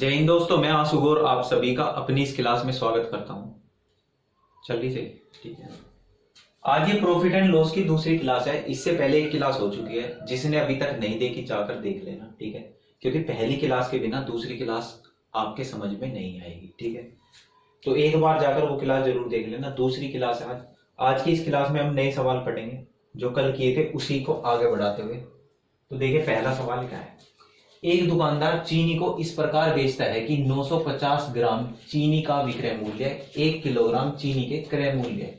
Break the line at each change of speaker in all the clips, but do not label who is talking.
जय हिंद दोस्तों, मैं आशु गौर आप सभी का अपनी इस क्लास में स्वागत करता हूं। चल रही सही? ठीक है। आज ये प्रॉफिट एंड लॉस की दूसरी क्लास है। इससे पहले एक क्लास हो चुकी है, जिसने अभी तक नहीं देखी जाकर देख लेना, ठीक है। क्योंकि पहली क्लास के बिना दूसरी क्लास आपके समझ में नहीं आएगी, ठीक है। तो एक बार जाकर वो क्लास जरूर देख लेना। दूसरी क्लास है आज। आज की इस क्लास में हम नए सवाल पढ़ेंगे जो कल किए थे, उसी को आगे बढ़ाते हुए। तो देखिए पहला सवाल क्या है। एक दुकानदार चीनी को इस प्रकार बेचता है कि 950 ग्राम चीनी का विक्रय मूल्य 1 किलोग्राम चीनी के क्रय मूल्य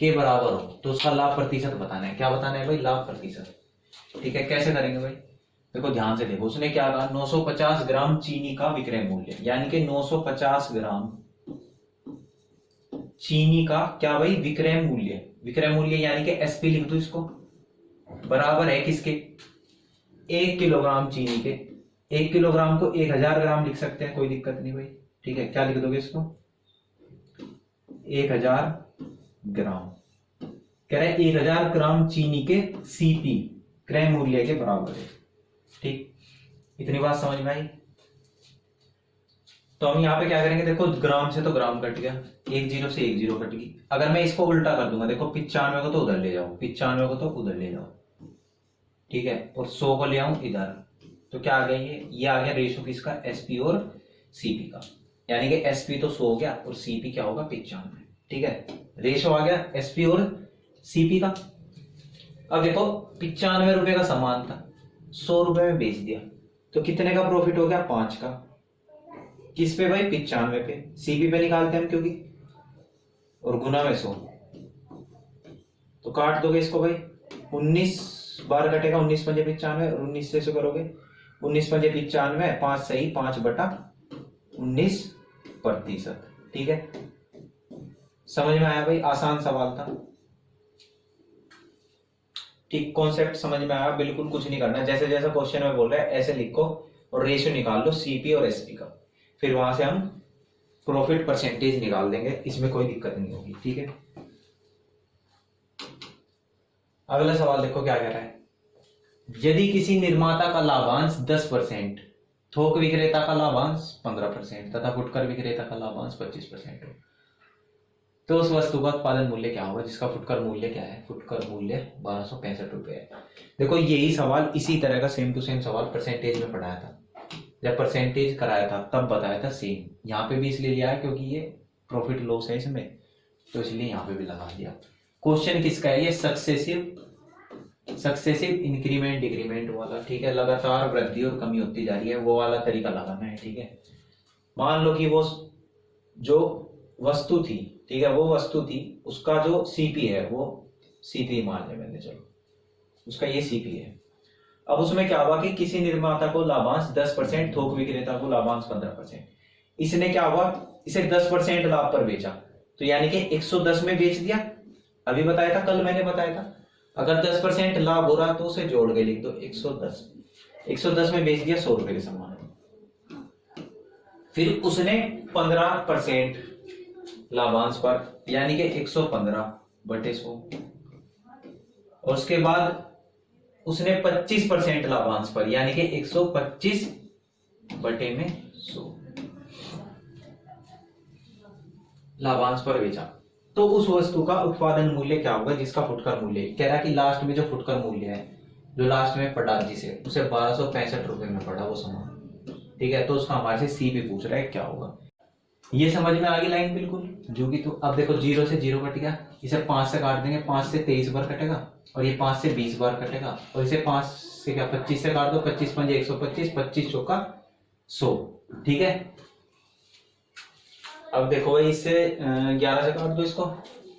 के बराबर हो। तो उसका लाभ प्रतिशत बताना है। क्या बताना है भाई? लाभ प्रतिशत। ठीक है, कैसे करेंगे भाई? देखो ध्यान से देखो, उसने क्या कहा, 950 ग्राम चीनी का विक्रय मूल्य, यानी कि 950 ग्राम चीनी का क्या भाई? विक्रय मूल्य। विक्रय मूल्य यानी कि एसपी लिख दो इसको, बराबर है किसके? 1 किलोग्राम चीनी के। 1 किलोग्राम को 1000 ग्राम लिख सकते हैं, कोई दिक्कत नहीं भाई। ठीक है, क्या लिख दोगे इसको? 1000 ग्राम। कह रहे 1000 ग्राम चीनी के सीपी क्रय मूल्य के बराबर है। ठीक, इतनी बात समझ में आई? तो हम यहाँ पे क्या करेंगे, देखो ग्राम से तो ग्राम कट गया, एक जीरो से एक जीरो कट गई। अगर मैं इसको उल्टा कर दूंगा, देखो 95 को तो उधर ले जाओ, 95 को तो उधर ले जाओ, ठीक है, और 100 को ले आऊं इधर। तो क्या आ गया? ये आ गया रेशो किसका? एसपी और सीपी का। यानी कि एसपी तो 100 हो गया और सीपी क्या होगा? 95। ठीक है, रेशो आ गया एसपी और सीपी का। अब देखो 95 रुपए का सामान था, 100 रुपए में बेच दिया, तो कितने का प्रॉफिट हो गया? 5 का। किस पे भाई? 95 पे। सीपी पे निकालते हैं हम, क्योंकि और गुना में 100। तो काट दोगे इसको भाई, 19 बार कटेगा, 19 पंजे 95 और 19 से इसको करोगे 19 पंजे 95, 5 सही 5/19%। ठीक है, समझ में आया भाई? आसान सवाल था। ठीक, कॉन्सेप्ट समझ में आया? बिल्कुल कुछ नहीं करना, जैसे जैसा क्वेश्चन में बोल रहा है ऐसे लिखो और रेशियो निकाल लो सीपी और एसपी का। फिर वहां से हम प्रॉफिट परसेंटेज निकाल देंगे, इसमें कोई दिक्कत नहीं होगी। ठीक है, अगला सवाल देखो क्या कह रहा है। यदि किसी निर्माता का लाभांश 10%, थोक विक्रेता का लाभांश 15% तथा फुटकर विक्रेता का लाभांश 25% हो, तो उस वस्तु का उत्पादन मूल्य क्या होगा? जिसका फुटकर मूल्य क्या है? फुटकर मूल्य 1265 रुपए है। देखो यही सवाल, इसी तरह का सेम टू सेम सवाल परसेंटेज में पढ़ाया था, जब परसेंटेज कराया था तब बताया था सेम। यहाँ पे भी इसलिए लिया है क्योंकि ये प्रॉफिट लॉस है इसमें, तो इसलिए यहाँ पे भी लगा दिया। क्वेश्चन किसका है? ये सक्सेसिव इंक्रीमेंट डिक्रीमेंट वाला। ठीक है, लगातार वृद्धि और कमी होती जा रही है, वो वाला तरीका लगाना है। ठीक है, मान लो कि वो जो वस्तु थी, ठीक है, वो वस्तु थी, उसका जो सीपी है वो सीपी मान लिया मैंने, चलो उसका ये सीपी है। अब उसमें क्या हुआ कि किसी निर्माता को लाभांश 10%, थोक विक्रेता को लाभांश 15%। इसने क्या हुआ? इसे 10% लाभ पर बेचा, तो यानी कि 110 में बेच दिया। अभी बताया था, कल मैंने बताया था, अगर 10% लाभ हो रहा तो उसे जोड़ के लिख दो 110। 110 में बेच दिया 100 रुपए के सामान। फिर उसने 15% लाभांश पर, यानी कि 115/100, और उसके बाद उसने 25% लाभांश पर, यानी कि 125/100 लाभांश पर बेचा। तो उस वस्तु का उत्पादन मूल्य क्या होगा? जिसका फुटकर मूल्य, कह रहा है कि लास्ट में जो फुटकर मूल्य है, जो लास्ट में पड़ा जिसे, उसे 1265 रुपए में पड़ा वो सामान। ठीक है, तो उसका हमारे से सी भी पूछ रहा है क्या होगा। ये समझ में आ गई लाइन बिल्कुल जो कि। तो अब देखो 0 से 0 कट गया, इसे 5 से काट देंगे, 5 से 23 बार कटेगा, और ये 5 से 20 बार कटेगा, और इसे 5 से क्या 25 से काट दो, 25 पंजे 125, 25 चौका 100। ठीक है, अब देखो भाई इससे 11 से काट दो इसको,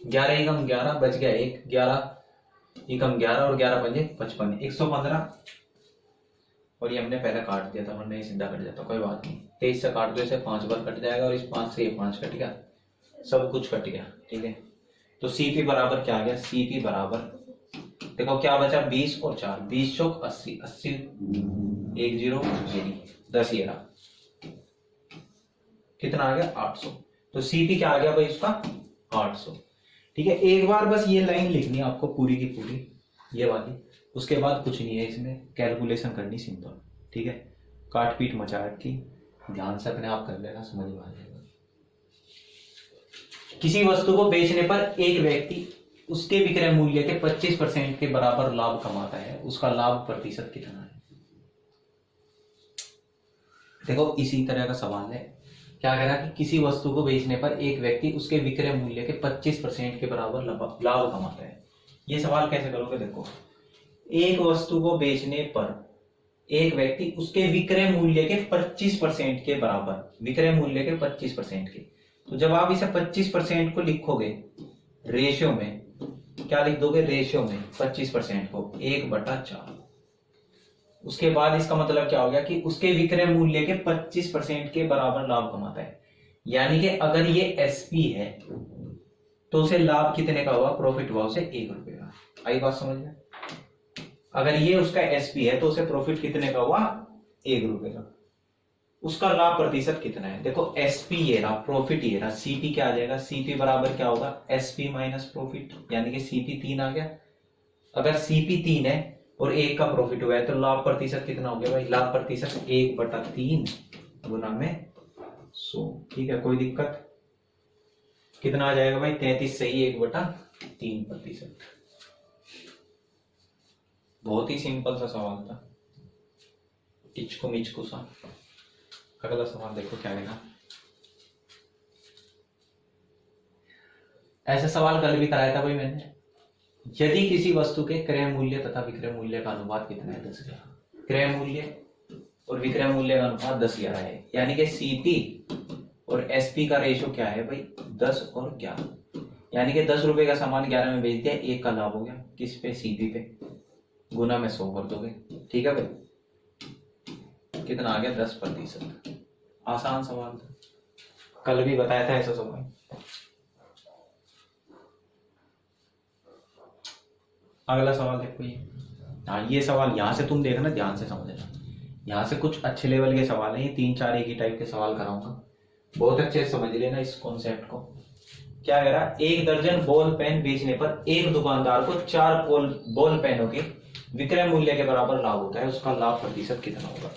11 एकम 11 बच गया 1, 11 एकम 11 और 11 पंजे 55, 115। और ये हमने पहले काट दिया था, वरना ये सीधा कट जाता, कोई बात नहीं। 23 से काट दो इसे, 5 बार कट जाएगा, और इस 5 से ये 5 कट गया, सब कुछ कट गया। ठीक है, तो सीपी बराबर क्या आ गया? सीपी बराबर देखो क्या बचा, 20 और 4, 20 चौक 80, 80 1 0 10 ये रहा, कितना आ गया? 800। तो सीपी क्या आ गया भाई उसका? 800। ठीक है, एक बार बस ये लाइन लिखनी है आपको पूरी की पूरी, ये वाली, उसके बाद कुछ नहीं है इसमें, कैलकुलेशन करनी सिंपल। ठीक है, काट पीट मचा रखी, ध्यान से अपने आप कर लेना, समझ में आ जाएगा। किसी वस्तु को बेचने पर एक व्यक्ति उसके विक्रय मूल्य के 25% के बराबर लाभ कमाता है, उसका लाभ प्रतिशत कितना है? देखो इसी तरह का सवाल है। क्या कह रहा है कि किसी वस्तु को बेचने पर एक व्यक्ति उसके विक्रय मूल्य के 25% के बराबर लाभ कमाता है। ये सवाल कैसे करोगे? देखो, एक वस्तु को बेचने पर एक व्यक्ति उसके विक्रय मूल्य के 25% के बराबर, विक्रय मूल्य के 25% के, तो जब आप इसे 25% को लिखोगे रेशियो में, क्या लिख दोगे? रेशियो में 25% को 1/4। उसके बाद इसका मतलब क्या हो गया कि उसके विक्रय मूल्य के 25% के बराबर लाभ कमाता है। यानी कि अगर ये एसपी है तो उसे लाभ कितने का हुआ? प्रॉफिट हुआ उसे 1 रुपए का। आई बात समझ में? अगर ये उसका एसपी है तो उसे प्रॉफिट कितने का हुआ? 1 रुपए का। उसका लाभ प्रतिशत कितना है? देखो एसपी ये रहा, प्रॉफिट ये रहा, सीपी क्या आ जाएगा? सीपी बराबर क्या होगा? एसपी माइनस प्रॉफिट, यानी कि सीपी 3 आ गया। अगर सीपी 3 है और 1 का प्रॉफिट हुआ है तो लाभ प्रतिशत कितना हो गया भाई? लाभ प्रतिशत 1/3 गुना में 100। ठीक है, कोई दिक्कत? कितना आ जाएगा भाई? 33 सही 1/3%। बहुत ही सिंपल सा सवाल था, इचकू मिचकू सा। अगला सवाल देखो क्या आएगा। ऐसा सवाल कल भी कराया था भाई मैंने। यदि किसी वस्तु के क्रय मूल्य तथा विक्रय मूल्य का अनुपात कितना है? 10:11। क्रय मूल्य और विक्रय मूल्य का अनुपात 10:11 है, यानी कि सीपी और एसपी का रेशो क्या है भाई? 10 और 11। यानी कि 10 रुपए का सामान 11 में बेच दिया, 1 का लाभ हो गया। किस पे? सीपी पे। गुना में 100 कर दोगे। ठीक है भाई, कितना आ गया? 10%। आसान सवाल था, कल भी बताया था ऐसा सवाल। अगला सवाल देखो ये। हाँ, ये सवाल यहां से तुम देखना, ध्यान से समझना। यहाँ से कुछ अच्छे लेवल के सवाल हैं, ये 3-4 एक ही टाइप के सवाल कराऊंगा, बहुत अच्छे से समझ लेना इस कॉन्सेप्ट को। क्या कह रहा? 1 दर्जन बॉल पेन बेचने पर एक दुकानदार को 4 बॉल पेनों के विक्रय मूल्य के बराबर लाभ होता है, उसका लाभ प्रतिशत कितना होगा?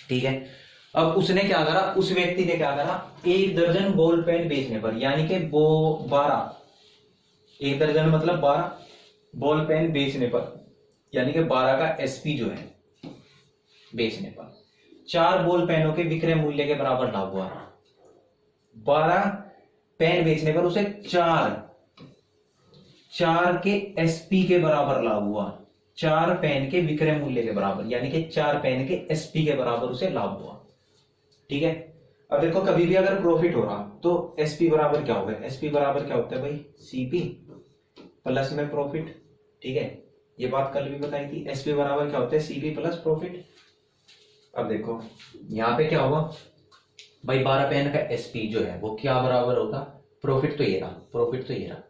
ठीक है, अब उसने क्या करा? उस व्यक्ति ने क्या करा? 1 दर्जन बॉल पेन बेचने पर, यानी कि 12, 1 दर्जन मतलब 12 बॉल पेन बेचने पर, यानी कि 12 का एसपी जो है बेचने पर 4 बॉल पेनों के विक्रय मूल्य के बराबर लाभ हुआ। 12 पेन बेचने पर उसे 4 के एसपी के बराबर लाभ हुआ। 4 पेन के विक्रय मूल्य के बराबर, यानी कि 4 पेन के एसपी के बराबर उसे लाभ हुआ। ठीक है, अब देखो कभी भी अगर प्रॉफिट हो रहा तो एसपी बराबर क्या होगा? एसपी बराबर क्या होता है भाई? सीपी प्लस में प्रॉफिट। ठीक है, ये बात कल भी बताई थी। एसपी बराबर क्या होता है? CP plus profit. अब देखो यहां पे क्या होगा भाई? 12 पेन का एसपी जो है वो क्या बराबर होगा? प्रॉफिट तो ये रहा, प्रॉफिट तो ये रहा।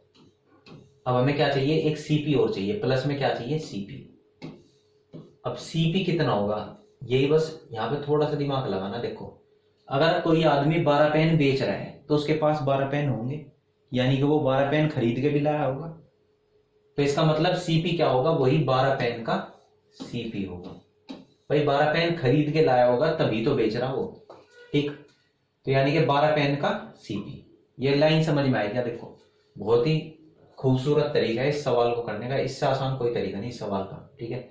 अब हमें क्या चाहिए? एक सीपी और चाहिए, प्लस में क्या चाहिए? सीपी। अब सीपी कितना होगा? यही बस यहाँ पे थोड़ा सा दिमाग लगाना। देखो अगर कोई आदमी 12 पेन बेच रहा है तो उसके पास 12 पेन होंगे, यानी कि वो 12 पेन खरीद के भी लाया होगा, तो इसका मतलब सीपी क्या होगा? वही 12 पेन का सीपी होगा। भाई 12 पेन खरीद के लाया होगा तभी तो बेच रहा वो। ठीक, तो यानी कि 12 पेन का सीपी। ये लाइन समझ में आई क्या? देखो बहुत ही खूबसूरत तरीका है इस सवाल को करने का, इससे आसान कोई तरीका नहीं इस सवाल का। ठीक है,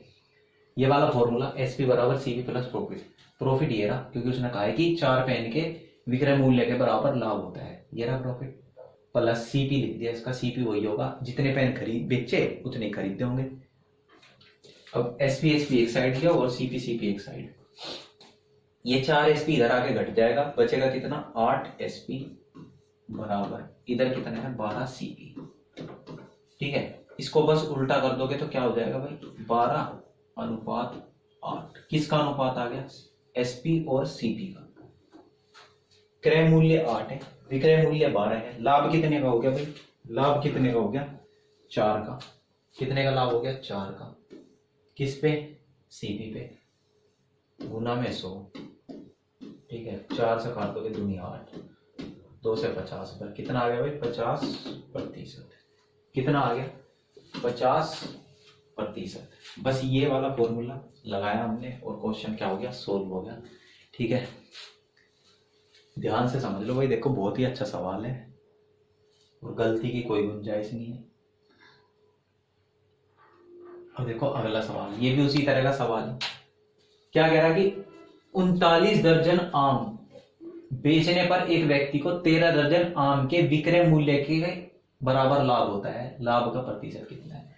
ये वाला फॉर्मूला एसपी बराबर सीपी प्लस प्रॉफिट। प्रॉफिट ये रहा, क्योंकि उसने कहा है कि 4 पेन के विक्रय मूल्य के बराबर लाभ होता है, ये रहा प्रॉफिट। प्लस सीपी लिख दिया, इसका सीपी वही होगा, जितने पेन खरीद बेचे उतने खरीदते होंगे। अब एसपी एसपी एक साइड किया और सीपी सीपी एक साइड। ये 4 एसपी इधर आके घट जाएगा, बचेगा कितना? 8 एसपी बराबर इधर कितना है? 12 सीपी। ठीक है, इसको बस उल्टा कर दोगे तो क्या हो जाएगा भाई? 12:8। किसका अनुपात आ गया? एसपी और सीपी का। क्रय मूल्य 8 है, विक्रय मूल्य 12 है, लाभ कितने का हो गया भाई? लाभ कितने का हो गया? 4 का। कितने का लाभ हो गया? 4 का। किस पे? सीपी पे। गुना में 100। ठीक है, 4 से काट दोगे दुनिया 8, 2 से 50 पर कितना आ गया भाई? 50%। कितना आ गया? 50%। बस ये वाला फॉर्मूला लगाया हमने और क्वेश्चन क्या हो गया? सोल्व हो गया। ठीक है, ध्यान से समझ लो भाई, देखो बहुत ही अच्छा सवाल है और गलती की कोई गुंजाइश नहीं है। अब देखो अगला सवाल, ये भी उसी तरह का सवाल है। क्या कह रहा है कि 39 दर्जन आम बेचने पर एक व्यक्ति को 13 दर्जन आम के विक्रय मूल्य के बराबर लाभ होता है, लाभ का प्रतिशत कितना है?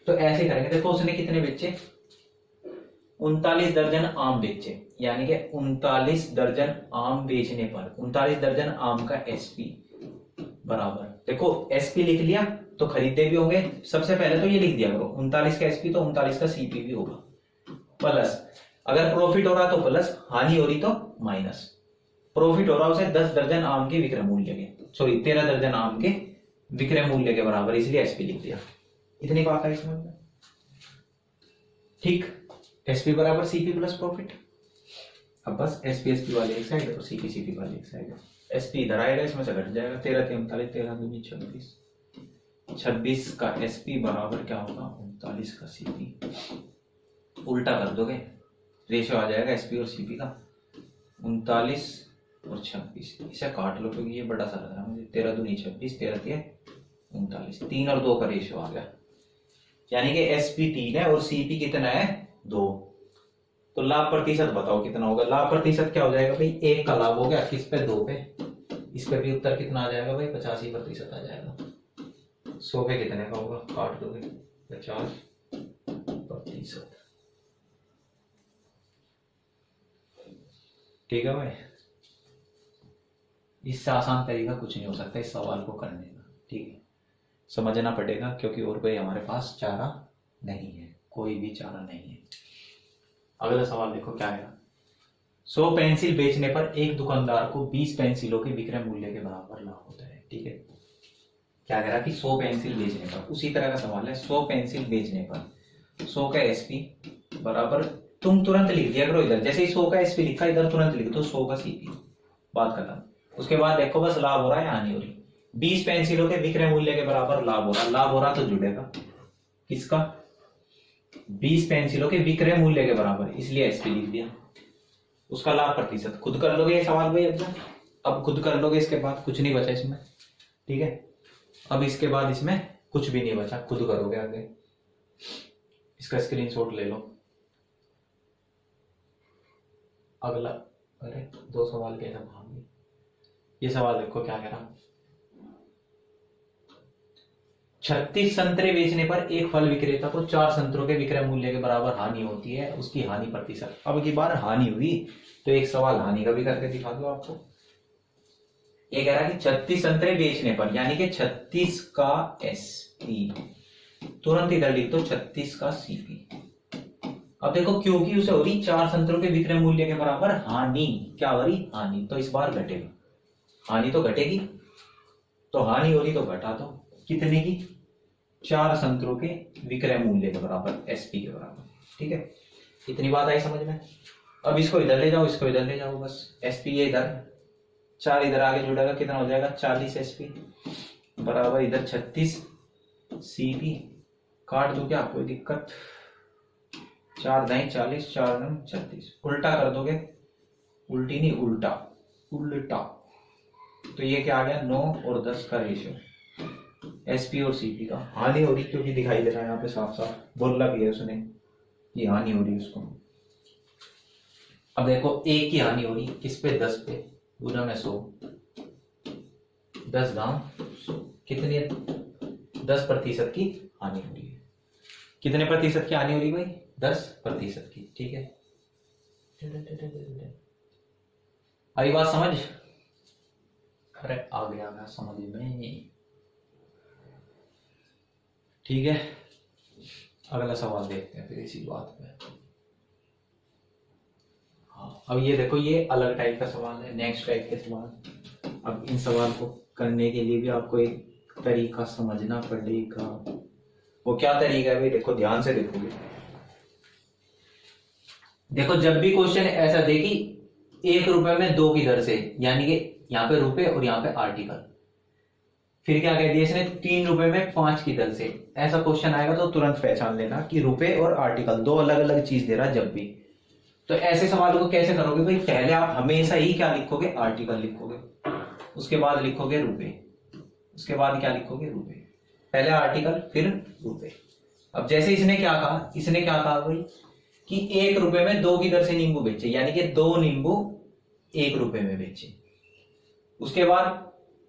तो ऐसे करेंगे, देखो उसने कितने बेचे, 39 दर्जन आम बेचे, यानी कि 39 दर्जन आम बेचने पर 39 दर्जन आम का एसपी बराबर, देखो एसपी लिख लिया तो खरीदे भी होंगे, सबसे पहले तो ये लिख दिया करो 39 का एसपी तो 39 का सीपी भी होगा, प्लस अगर प्रॉफिट हो रहा तो प्लस, हानि हो रही तो माइनस। प्रॉफिट हो रहा उसे 10 दर्जन आम के विक्रय मूल्य के, सॉरी 13 दर्जन आम के विक्रय मूल्य के बराबर, इसलिए एसपी लिख दिया। इतनी बात है इसमें, ठीक। एसपी बराबर सीपी प्लस प्रॉफिट। अब बस एसपी एसपी वाले एक साइड और सीपी सीपी वाले एक साइड। एसपी इधर आएगा, इसमें से घट जाएगा, 13 3 39, 13 दूनी 26, 26 का एसपी बराबर क्या होगा 39 का सीपी। उल्टा कर दोगे रेशियो आ जाएगा एसपी और सीपी का 39 और 26, इसे काट लो क्योंकि ये बड़ा सा लग रहा है मुझे, 13 दूनी 26, 13 3 39, 3 और 2 का रेशियो आ गया, यानी कि एसपी 3 है और सीपी कितना है 2। तो लाभ प्रतिशत बताओ कितना होगा? लाभ प्रतिशत क्या हो जाएगा भाई, 1 का लाभ हो गया किस पे 2 पे, इस पे भी उत्तर कितना आ जाएगा भाई 85% आ जाएगा। 100 पे कितने का होगा, काट दोगे 50%। ठीक है भाई, इससे आसान तरीका कुछ नहीं हो सकता इस सवाल को करने का, ठीक है, समझना पड़ेगा क्योंकि और कोई हमारे पास चारा नहीं है, कोई भी चारा नहीं है। अगला सवाल देखो क्या है, 100 पेंसिल बेचने पर एक दुकानदार को 20 पेंसिलों के विक्रय मूल्य के बराबर लाभ होता है, ठीक है। क्या कह रहा कि 100 पेंसिल बेचने पर, उसी तरह का सवाल है, 100 पेंसिल बेचने पर 100 का एसपी बराबर, तुम तुरंत लिख दिया करो इधर, जैसे ही 100 का एसपी लिखा इधर तुरंत लिख दो 100 का सीपी, बात खत्म। उसके बाद देखो बस लाभ हो रहा है हानि हो रही, 20 पेंसिलों के विक्रय मूल्य के बराबर लाभ हो रहा, लाभ हो रहा तो जुड़ेगा किसका, 20 पेंसिलों के विक्रय मूल्य के बराबर, इसलिए एसपी लिख दिया। उसका लाभ प्रतिशत खुद कर लोगे ये सवाल भाई, अब खुद कर लोगे, इसके बाद कुछ नहीं बचा इसमें, ठीक है। अब इसके बाद इसमें कुछ भी नहीं बचा, खुद करोगे आगे, इसका स्क्रीनशॉट ले लो। अगला, अरे 2 सवाल कैसे भाग गए, ये सवाल देखो क्या कह रहा, 36 संतरे बेचने पर एक फल विक्रेता को 4 संतरों के विक्रय मूल्य के बराबर हानि होती है, उसकी हानि प्रतिशत। अब की बार हानि हुई तो एक सवाल हानि का भी करके दिखा दो आपको। ये कह रहा है कि 36 संतरे बेचने पर, यानी कि 36 का एसपी, तुरंत इधर लिख दो 36 का सीपी। अब देखो क्योंकि उसे हो रही 4 संतरों के विक्रय मूल्य के बराबर हानि, क्या हो रही हानि, तो इस बार घटेगा, हानि तो घटेगी, तो हानि हो रही तो घटा दो, कितने की 4 संतरों के विक्रय मूल्य के बराबर एसपी के बराबर, ठीक है। इतनी बात आई समझ में। अब इसको इधर ले जाओ, इसको इधर ले जाओ, बस एसपी ये इधर 4 इधर आगे जुड़ेगा, कितना हो जाएगा 40 एसपी बराबर इधर 36 सीपी, काट दो क्या कोई दिक्कत, 4 दाई 40, 4 9 36, उल्टा कर दोगे, उल्टी नहीं उल्टा, उल्टा, तो ये क्या आ गया 9 और 10 का रेशियो, एसपी और सीपी का। हानि हो रही क्योंकि दिखाई दे रहा है यहाँ पे साफ साफ, बोला भी है उसने कि हानि हो रही है उसको। अब देखो एक की हानि हो रही किस पे 10 पे, गुना में 100, 10 दाम 100, कितनी 10% की हानि हो रही है। कितने प्रतिशत की हानि हो रही भाई 10% की, ठीक है। आई बात समझ, अरे आ गया समझ में, ठीक है। अगला सवाल देखते हैं फिर इसी बात पे। हाँ अब ये देखो ये अलग टाइप का सवाल है, नेक्स्ट टाइप के सवाल। अब इन सवाल को करने के लिए भी आपको एक तरीका समझना पड़ेगा। वो क्या तरीका है भाई, देखो ध्यान से देखोगे, देखो जब भी क्वेश्चन ऐसा दे कि 1 रुपए में 2 की दर से, यानी कि यहाँ पे रुपए और यहाँ पे आर्टिकल, फिर क्या कह दिया इसने 3 रुपए में 5 की दर से, ऐसा क्वेश्चन आएगा तो तुरंत पहचान लेना कि रुपए और आर्टिकल 2 अलग अलग चीज दे रहा है जब भी, तो ऐसे सवालों को कैसे करोगे भाई, पहले आप हमेशा ही क्या लिखोगे, आर्टिकल लिखोगे, उसके बाद लिखोगे रुपए, उसके बाद क्या लिखोगे, रुपए, पहले आर्टिकल फिर रुपए। अब जैसे इसने क्या कहा, इसने क्या कहा भाई कि 1 रुपए में 2 की दर से नींबू बेचे, यानी कि 2 नींबू 1 रुपए में बेचे। उसके बाद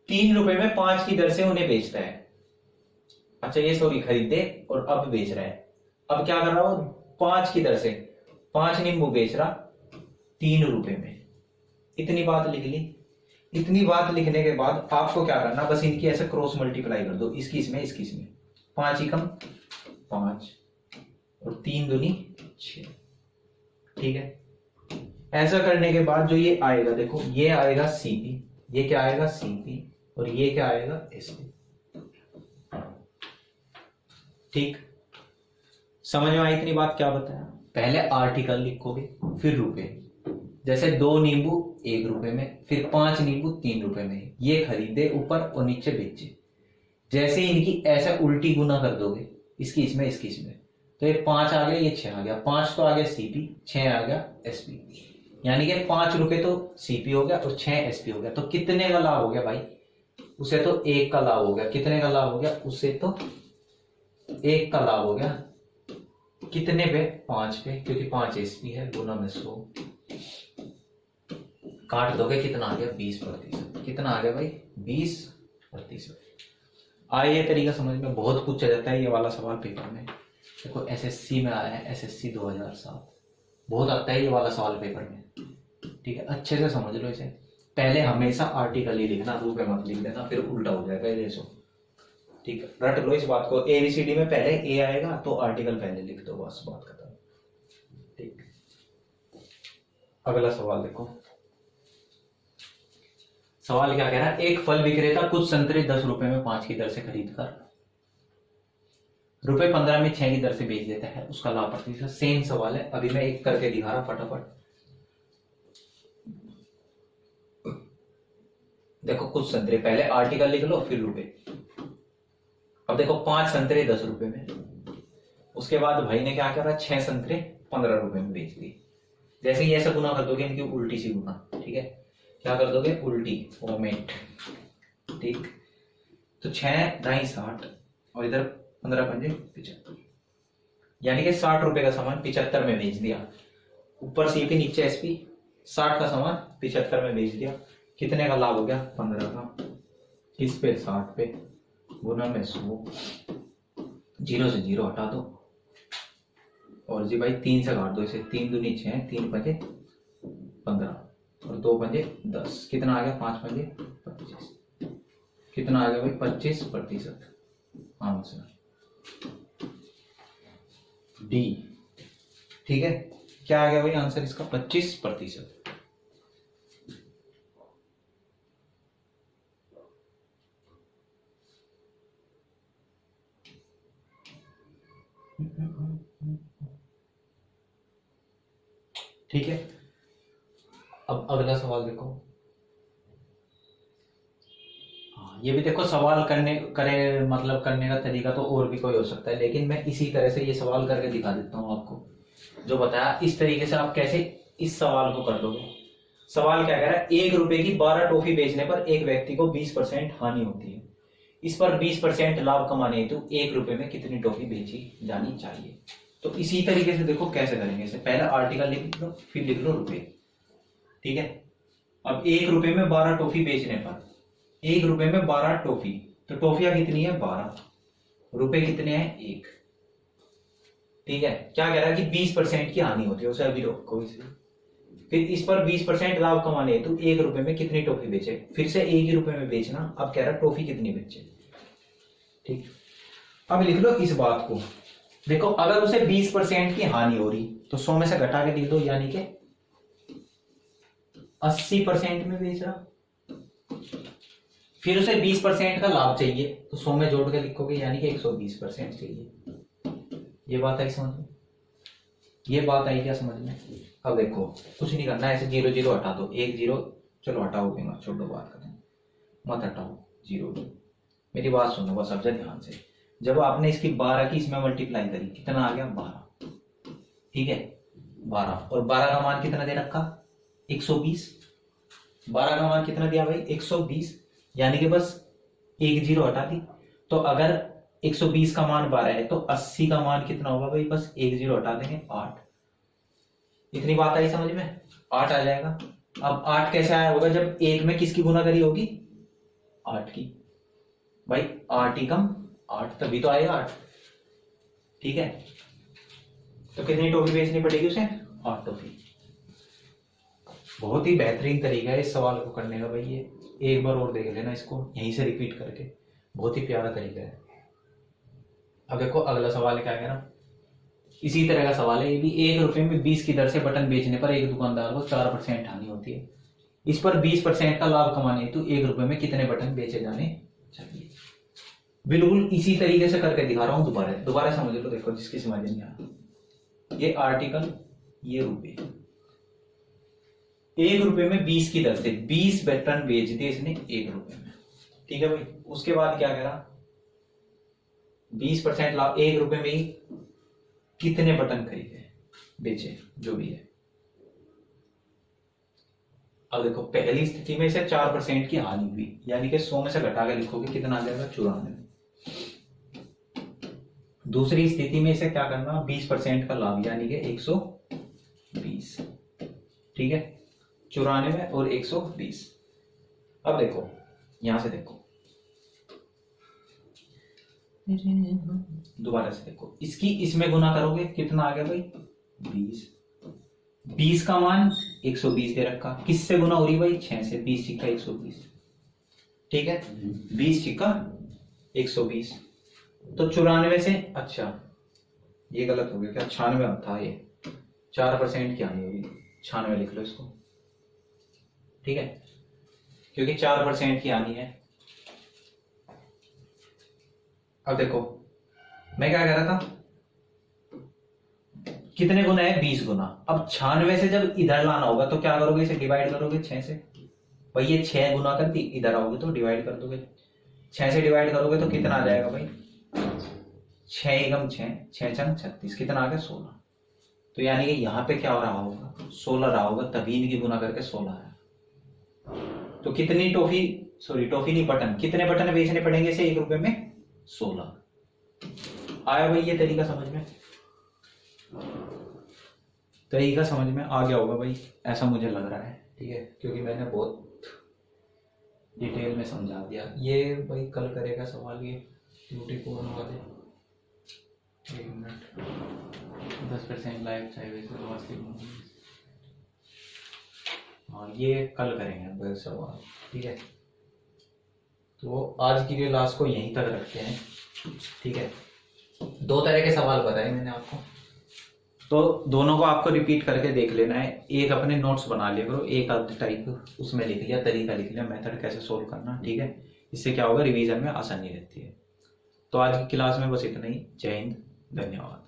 3 रुपए में 5 की दर से उन्हें बेचता है, अच्छा ये सॉरी खरीदे और अब बेच रहा है। अब क्या कर रहा हो, 5 की दर से 5 नींबू बेच रहा 3 रुपए में। इतनी बात लिख ली। इतनी बात लिखने के बाद आपको क्या करना, बस इनकी ऐसे क्रॉस मल्टीप्लाई कर दो, इसकी इसमें इसकी इसमें, 5 एकम 5 और 3 दूनी 6, ठीक है। ऐसा करने के बाद जो ये आएगा, देखो ये आएगा सीपी, ये क्या आएगा सीपी, और ये क्या आएगा एसपी, ठीक। समझ में आई इतनी बात, क्या बताया, पहले आर्टिकल लिखोगे फिर रुपए, जैसे 2 नींबू 1 रुपए में, फिर 5 नींबू 3 रुपए में, ये खरीदे ऊपर और नीचे बेचे। जैसे इनकी ऐसा उल्टी गुना कर दोगे, इसकी इसमें इसकी इसमें, तो ये 5 आ गया, ये 6 आ गया, 5 तो आ गया सीपी, 6 आ गया एसपी, यानी कि 5 रुपए तो सीपी हो गया और 6 एसपी हो गया। तो कितने का लाभ हो गया भाई, उसे तो 1 का लाभ हो गया। कितने का लाभ हो गया, उसे तो 1 का लाभ हो गया। कितने पे, 5 पे, क्योंकि 5 एसपी है, गुना में 100, काट दोगे कितना आ गया 20%। कितना आ गया भाई 20%। आइए ये तरीका समझ में, बहुत पूछा जाता है ये वाला सवाल पेपर में। देखो एसएससी में आया है, एसएससी 2007, बहुत आता है ये वाला सवाल पेपर में, ठीक है। अच्छे से समझ लो इसे, पहले हमेशा आर्टिकल ही लिखना, रुपए मत लिख देना, फिर उल्टा हो जाएगा ये सो, ठीक है। रट लो इस बात को, एबीसीडी में पहले ए आएगा तो आर्टिकल पहले लिख दो, बस बात खत्म, ठीक। अगला सवाल देखो, सवाल क्या कह रहा है, एक फल विक्रेता कुछ संतरे 10 रुपए में 5 की दर से खरीद कर रुपए 15 में 6 की दर से बेच देता है, उसका लाभ प्रतिशत। सेम सवाल है, अभी मैं एक करके दिखा रहा फटाफट। देखो कुछ संतरे, पहले आर्टिकल लिख लो फिर रुपए। अब देखो 5 संतरे 10 रुपए में, उसके बाद भाई ने क्या करा, 6 संतरे 15 रुपए में बेच दिए। जैसे ही ऐसा गुना कर दोगे, इनकी उल्टी सी गुना, ठीक है, क्या कर दोगे उल्टी ओमेट, ठीक। तो 6 दाई 60 और इधर 15 पंजे 75, यानी कि 60 रुपए का सामान 75 में बेच दिया। ऊपर सीपी नीचे एसपी, 60 का सामान 75 में बेच दिया। कितने का लाभ हो गया, 15 का। किस पे, 60 पे, गुना में 100, 0 से 0 हटा दो, और जी भाई 3 से काट दो इसे, 3 दूनी 6, 3 पंजे 15 और 2 पंजे 10। कितना आ गया, 5 पंजे 25। कितना आ गया भाई 25% आंसर डी, ठीक है। क्या आ गया भाई आंसर इसका, 25%। ठीक है। अब अगला सवाल देखो, हाँ ये भी देखो, सवाल करने का तरीका तो और भी कोई हो सकता है, लेकिन मैं इसी तरह से ये सवाल करके दिखा देता हूँ आपको। जो बताया इस तरीके से आप कैसे इस सवाल को कर लोगे। सवाल क्या कह रहा है, 1 रुपए की 12 टॉफी बेचने पर एक व्यक्ति को 20% हानि होती है। इस पर 20% लाभ कमाने हेतु 1 रुपए में कितनी टॉफी बेची जानी चाहिए। तो इसी तरीके से देखो कैसे करेंगे इसे, पहले आर्टिकल लिख लो फिर लिख लो रुपए, ठीक है। अब 1 रुपए में 12 टॉफी बेचने पर, 1 रुपए में 12 टॉफी, तो टॉफियां कितनी है 12, रुपए कितने हैं 1, ठीक है। क्या कह रहा है कि 20% की हानि होती है, उसे अभी रोको इसे। फिर इस पर 20% लाभ कमाने हेतु 1 रुपए में कितनी टॉफी बेचे, फिर से 1 ही रुपए में बेचना। अब कह रहा है टॉफी कितनी बेचे, ठीक। अब लिख लो इस बात को, देखो अगर उसे 20% की हानि हो रही तो 100 में से घटा के लिख दो, यानी कि 80% में बेच रहा। फिर उसे 20% का लाभ चाहिए तो 100 में जोड़ के लिखोगे, यानी कि 120% चाहिए। ये बात आई समझ में, ये बात आई क्या समझ में। अब देखो कुछ नहीं करना, ऐसे 0 0 हटा दो, 1 0 चलो हटाओगे मत, छोड़ो बात करें, मत हटाओ 0। मेरी बात सुनो बस अब ध्यान से। जब आपने इसकी 12 की इसमें मल्टीप्लाई करी, कितना आ गया 12, ठीक है। 12, और 12 का मान कितना दे रखा 120। 12 का मान कितना दिया भाई 120, यानी कि बस एक जीरो हटा दी। तो अगर 120 का मान 12 है तो 80 का मान कितना होगा भाई, बस एक जीरो हटा देंगे 8। इतनी बात आई समझ में, 8 आ जाएगा। अब 8 कैसे आया होगा, जब एक में किसकी गुना करी होगी 8 की। भाई 8 ही कम 8, तभी तो आएगा 8। ठीक है, तो कितनी टॉफी बेचनी पड़ेगी उसे 8 टॉफी। बहुत ही बेहतरीन तरीका है इस सवाल को करने का भाई, ये एक बार और देख लेना इसको यहीं से रिपीट करके, बहुत ही प्यारा तरीका है। अब देखो अगला सवाल क्या है ना, इसी तरह का सवाल है ये भी। 1 रुपए में 20 की दर से बटन बेचने पर एक दुकानदार को 4% हानि होती है। इस पर 20% का लाभ कमाने हेतु 1 रुपए में कितने बटन बेचे जाने चाहिए। बिल्कुल इसी तरीके से करके दिखा रहा हूं, दोबारा समझ लो। देखो जिसकी समझ नहीं आ, ये आर्टिकल, ये रुपए, 1 रुपए में 20 की दर से 20 बटन बेच दिए इसने 1 रुपए में। ठीक है भाई, उसके बाद क्या करा 20% लाभ, 1 रुपए में ही कितने बटन खरीदे बेचे जो भी है। अब देखो पहली स्थिति में से 4% की हानि हुई, यानी कि 100 में से घटा के लिखोगे कितना आ जाएगा 94। दूसरी स्थिति में इसे क्या करना 20% का लाभ, यानी कि 120। ठीक है, 94 और 120। अब देखो यहां से देखो, दोबारा से देखो, इसकी इसमें गुना करोगे कितना आ गया भाई 20। 20 का मान 120 दे रखा, किससे गुना हो रही भाई 6 से, 20 सिक्का 120। ठीक है, 20 सिक्का 120, तो 94 से, अच्छा ये गलत हो गया क्या, 96 था ये, 4% की हानि होगी, 96 लिख लो इसको। ठीक है, क्योंकि 4% की हानि है। अब देखो मैं क्या कह रहा था, कितने गुना है 20 गुना। अब 96 से जब इधर लाना होगा तो क्या करोगे, इसे डिवाइड करोगे 6 से। भाई ये 6 गुना कर दी, इधर आओगे तो डिवाइड कर दोगे, 6 से डिवाइड करोगे तो कितना आ जाएगा भाई 6 एकम 6, 6 चंग 36, कितना आ गया 16। तो यानी कि यहाँ पे क्या हो रहा होगा 16 रहा होगा, तभी इनकी गुना करके 16 आया। तो कितनी टॉफी, सॉरी टॉफी नहीं बटन, कितने बटन बेचने पड़ेंगे इसे 1 रुपए में 16। आया भाई ये तरीका समझ में, तरीका समझ में आ गया होगा भाई, ऐसा मुझे लग रहा है। ठीक है, क्योंकि मैंने बहुत डिटेल में समझा दिया। ये भाई कल करेगा सवाल ये ब्यूटी कौन वाले, 1 मिनट, 10% लाइफ चाहिए वैसे, हाँ ये कल करेंगे सवाल। ठीक है, तो आज की क्लास को यहीं तक रखते हैं। ठीक है, 2 तरह के सवाल बताए मैंने आपको, तो दोनों को आपको रिपीट करके देख लेना है। एक अपने नोट्स बना लिया करो, एक आध टाइप उसमें लिख लिया, तरीका लिख लिया, मेथड कैसे सोल्व करना। ठीक है, इससे क्या होगा रिवीजन में आसानी रहती है। तो आज की क्लास में बस इतना ही। जय हिंद, धन्यवाद।